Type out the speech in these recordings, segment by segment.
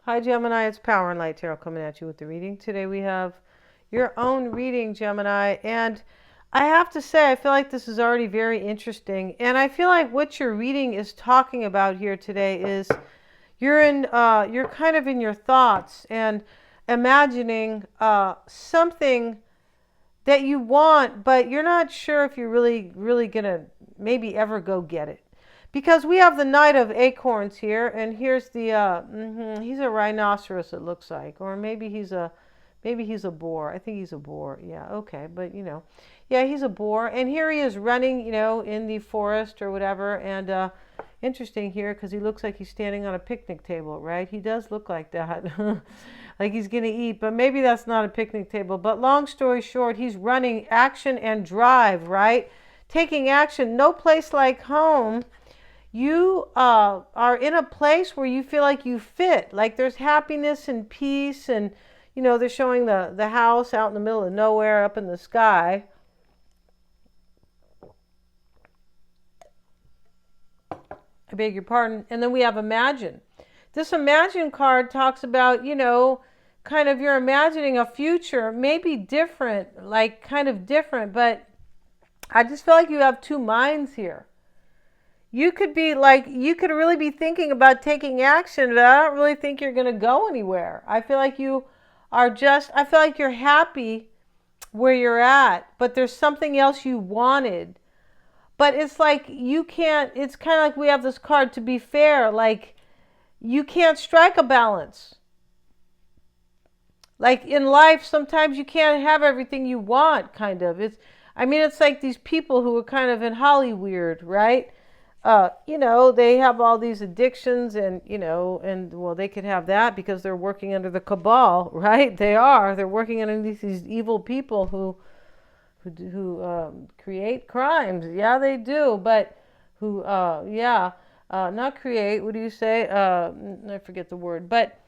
Hi Gemini, it's Power and Light Tarot coming at you with the reading. Today we have your own reading, Gemini, and I have to say I feel like this is already very interesting, and I feel like what your reading is talking about here today is you're kind of in your thoughts and imagining something that you want, but you're not sure if you're really gonna maybe ever go get it. Because we have the Knight of Acorns here, and here's the he's a rhinoceros it looks like, or maybe he's a boar. I think he's a boar. Yeah, okay, but yeah, he's a boar, and here he is running, in the forest or whatever, and interesting here because he looks like he's standing on a picnic table, right? He does look like that. Like he's going to eat, but maybe that's not a picnic table. But long story short, he's running action and drive, right? Taking action. No place like home. You are in a place where you feel like you fit, like there's happiness and peace, and they're showing the house out in the middle of nowhere up in the sky. I beg your pardon. And then we have Imagine. This Imagine card talks about, kind of you're imagining a future, maybe different, like kind of different, but I just feel like you have two minds here. You could be like, you could really be thinking about taking action, but I don't really think you're going to go anywhere. I feel like I feel like you're happy where you're at, but there's something else you wanted. But it's like you can't, it's kind of like we have this card to be fair, like you can't strike a balance. Like in life, sometimes you can't have everything you want, kind of. It's like these people who are kind of in Hollywood, right? They have all these addictions and well, they could have that because they're working under the cabal, right? They're working under these evil people who create crimes. Yeah, they do, but not create. What do you say? I forget the word, but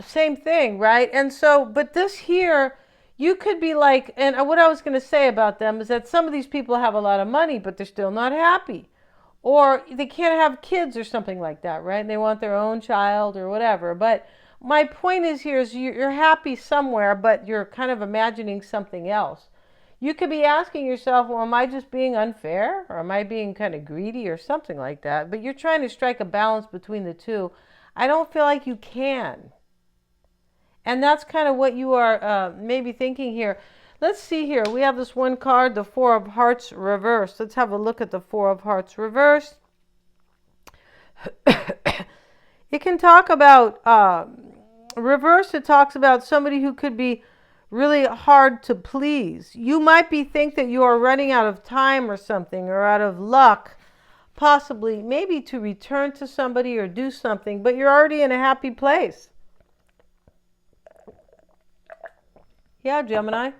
same thing, right? And so, but this here, you could be like, and what I was going to say about them is that some of these people have a lot of money, but they're still not happy. Or they can't have kids or something like that, right? They want their own child or whatever. But my point is here is you're happy somewhere, but you're kind of imagining something else. You could be asking yourself, well, am I just being unfair? Or am I being kind of greedy or something like that? But you're trying to strike a balance between the two. I don't feel like you can. And that's kind of what you are maybe thinking here. Let's see here. We have this one card, the Four of Hearts reversed. Let's have a look at the Four of Hearts reversed. It can talk about, reverse, it talks about somebody who could be really hard to please. You might think that you are running out of time or something, or out of luck, possibly, maybe to return to somebody or do something, but you're already in a happy place. Yeah, Gemini.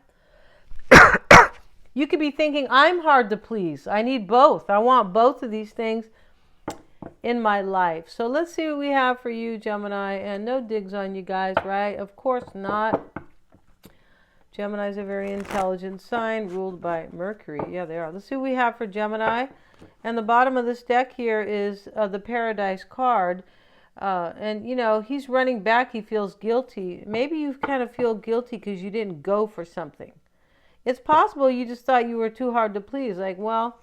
You could be thinking, I'm hard to please. I need both. I want both of these things in my life. So let's see what we have for you, Gemini. And no digs on you guys, right? Of course not. Gemini is a very intelligent sign ruled by Mercury. Yeah, they are. Let's see what we have for Gemini. And the bottom of this deck here is the Paradise card. And he's running back. He feels guilty. Maybe you kind of feel guilty because you didn't go for something. It's possible you just thought you were too hard to please. Like, well,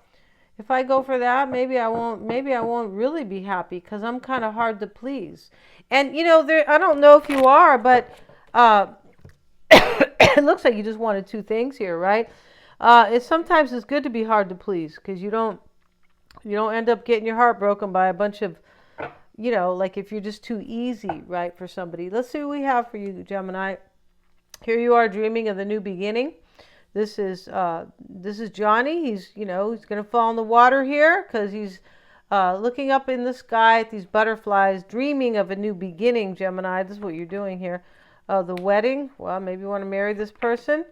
if I go for that, maybe I won't really be happy because I'm kind of hard to please. And I don't know if you are, but it looks like you just wanted two things here, right? Sometimes it's good to be hard to please because you don't end up getting your heart broken by a bunch of, like if you're just too easy, right, for somebody. Let's see what we have for you, Gemini. Here you are dreaming of the new beginning. This is Johnny. He's going to fall in the water here because he's looking up in the sky at these butterflies, dreaming of a new beginning, Gemini. This is what you're doing here. The wedding. Well, maybe you want to marry this person.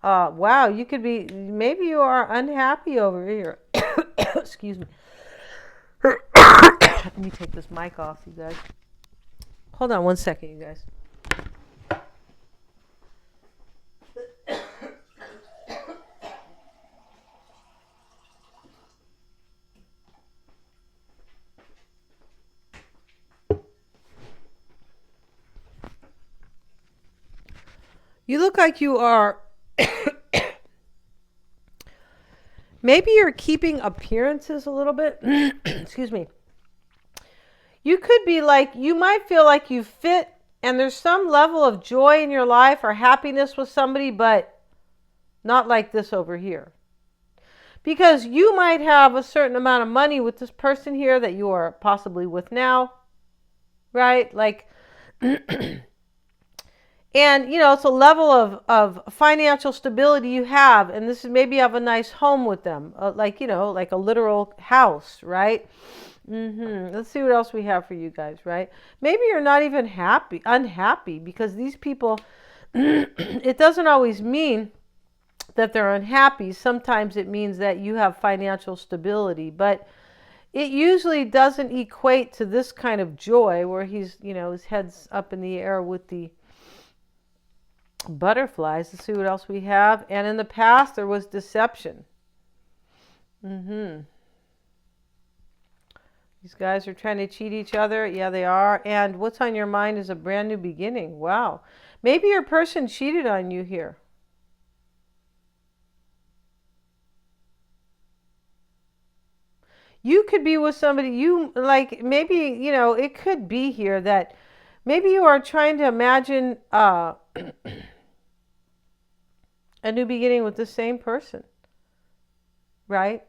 Wow, maybe you are unhappy over here. Excuse me. Let me take this mic off, you guys. Hold on one second, you guys. You look like you are, maybe you're keeping appearances a little bit. Excuse me. You could be like, you might feel like you fit and there's some level of joy in your life or happiness with somebody, but not like this over here. Because you might have a certain amount of money with this person here that you are possibly with now, right? Like, and it's a level of financial stability you have, and this is maybe you have a nice home with them, like a literal house, right? Let's see what else we have for you guys, right? Maybe you're not even unhappy, because these people, it doesn't always mean that they're unhappy. Sometimes it means that you have financial stability, but it usually doesn't equate to this kind of joy where he's, his head's up in the air with the butterflies. Let's see what else we have. And in the past, there was deception. These guys are trying to cheat each other. Yeah, they are. And what's on your mind is a brand new beginning. Wow. Maybe your person cheated on you here. You could be with somebody you like, maybe, it could be here that maybe you are trying to imagine a new beginning with the same person, right?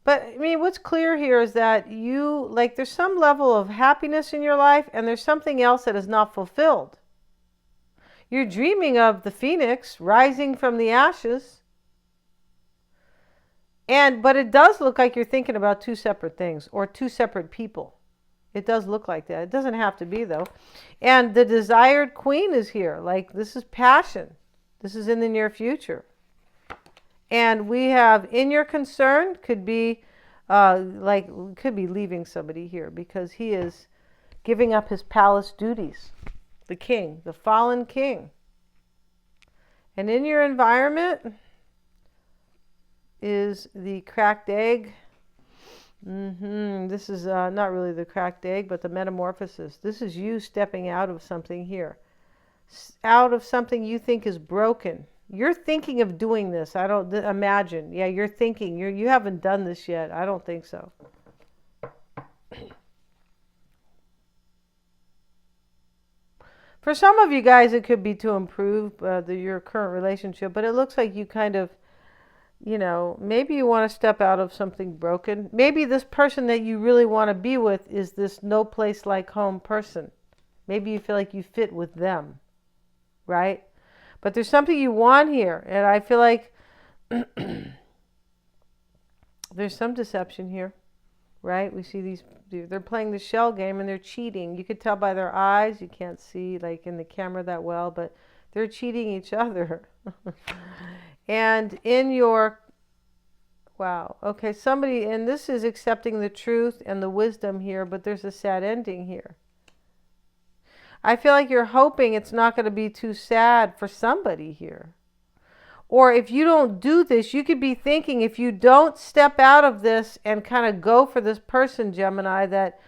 But I mean, what's clear here is that there's some level of happiness in your life and there's something else that is not fulfilled. You're dreaming of the phoenix rising from the ashes. But it does look like you're thinking about two separate things or two separate people. It does look like that. It doesn't have to be, though. And the desired queen is here. Like, this is passion. This is in the near future. And we have in your concern could be leaving somebody here because he is giving up his palace duties. The king, the fallen king. And in your environment is the cracked egg. This is not really the cracked egg, but the metamorphosis. This is you stepping out of something here. Out of something you think is broken. You're thinking of doing this. I don't imagine. Yeah, you're thinking. You haven't done this yet. I don't think so. For some of you guys, it could be to improve your current relationship, but it looks like you kind of, maybe you want to step out of something broken. Maybe this person that you really want to be with is this no place like home person. Maybe you feel like you fit with them, right? But there's something you want here, and I feel like there's some deception here, right? We see they're playing the shell game and they're cheating. You could tell by their eyes. You can't see like in the camera that well, but they're cheating each other. And wow, okay, and this is accepting the truth and the wisdom here, but there's a sad ending here. I feel like you're hoping it's not going to be too sad for somebody here. Or if you don't do this, you could be thinking if you don't step out of this and kind of go for this person, Gemini, that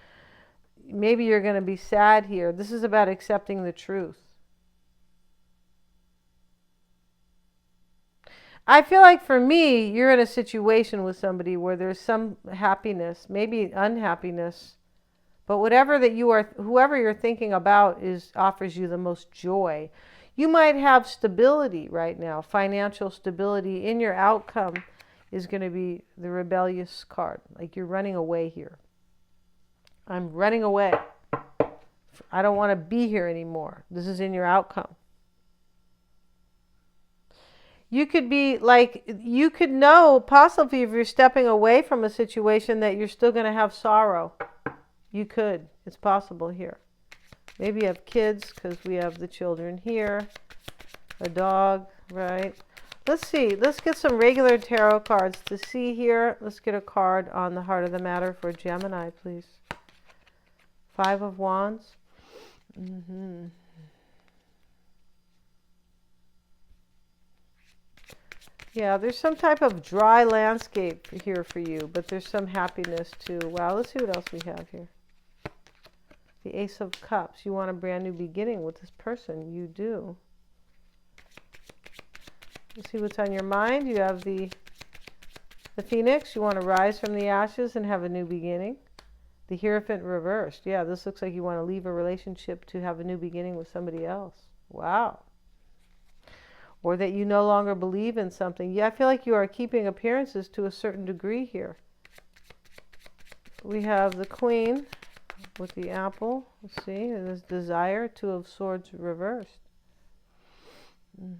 maybe you're going to be sad here. This is about accepting the truth. I feel like for me, you're in a situation with somebody where there's some happiness, maybe unhappiness, but whoever you're thinking about offers you the most joy. You might have stability right now, financial stability in your outcome is going to be the rebellious card. Like you're running away here. I'm running away. I don't want to be here anymore. This is in your outcome. You could be like, you could know possibly if you're stepping away from a situation that you're still going to have sorrow. You could. It's possible here. Maybe you have kids because we have the children here. A dog, right? Let's see. Let's get some regular tarot cards to see here. Let's get a card on the heart of the matter for Gemini, please. 5 of Wands. Yeah, there's some type of dry landscape here for you, but there's some happiness too. Wow, let's see what else we have here. The Ace of Cups. You want a brand new beginning with this person. You do. Let's see what's on your mind. You have the Phoenix. You want to rise from the ashes and have a new beginning. The Hierophant reversed. Yeah, this looks like you want to leave a relationship to have a new beginning with somebody else. Wow. Or that you no longer believe in something. Yeah, I feel like you are keeping appearances to a certain degree here. We have the Queen with the apple. Let's see. And this desire, Two of Swords reversed.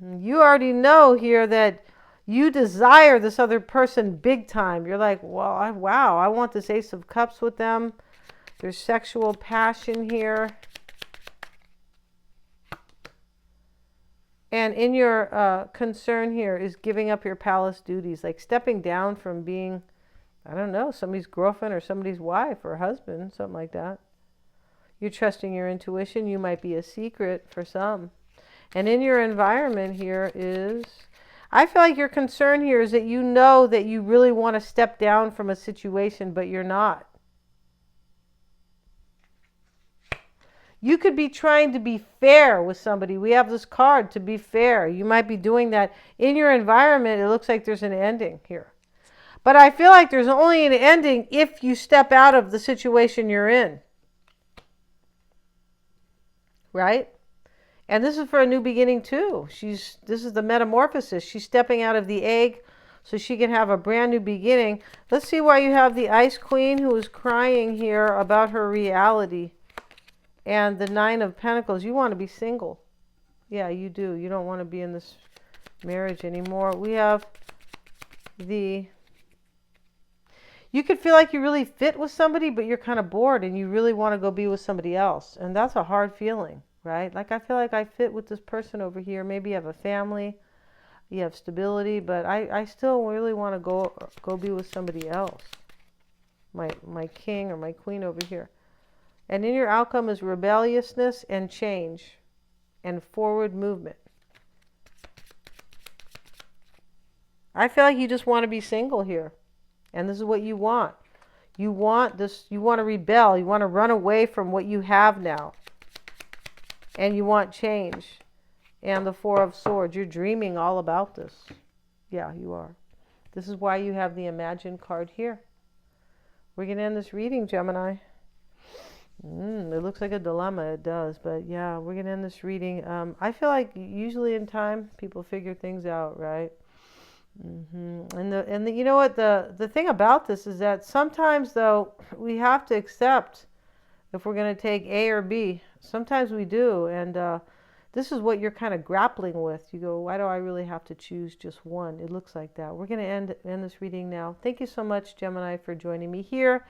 You already know here that you desire this other person big time. You're like, well, wow, I want this Ace of Cups with them. There's sexual passion here. And in your concern here is giving up your palace duties, like stepping down from being, I don't know, somebody's girlfriend or somebody's wife or husband, something like that. You're trusting your intuition. You might be a secret for some. And in your environment here is, I feel like your concern here is that you know that you really want to step down from a situation, but you're not. You could be trying to be fair with somebody. We have this card, to be fair. You might be doing that. In your environment, it looks like there's an ending here. But I feel like there's only an ending if you step out of the situation you're in. Right? And this is for a new beginning too. This is the metamorphosis. She's stepping out of the egg so she can have a brand new beginning. Let's see why you have the Ice Queen who is crying here about her reality. And the Nine of Pentacles. You want to be single. Yeah, you do. You don't want to be in this marriage anymore. We have the... You could feel like you really fit with somebody, but you're kind of bored and you really want to go be with somebody else. And that's a hard feeling. Right? Like I feel like I fit with this person over here. Maybe you have a family, you have stability, but I still really want to go be with somebody else. My king or my queen over here. And in your outcome is rebelliousness and change and forward movement. I feel like you just want to be single here. And this is what you want. You want this, you want to rebel, you want to run away from what you have now. And you want change. And the Four of Swords. You're dreaming all about this. Yeah, you are. This is why you have the Imagine card here. We're going to end this reading, Gemini. It looks like a dilemma. It does. But yeah, we're going to end this reading. I feel like usually in time, people figure things out, right? And you know what? The thing about this is that sometimes, though, we have to accept if we're going to take A or B. Sometimes we do, and this is what you're kind of grappling with. You go, why do I really have to choose just one? It looks like that. We're going to end this reading now. Thank you so much, Gemini, for joining me here.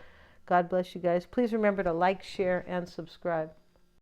God bless you guys. Please remember to like, share, and subscribe.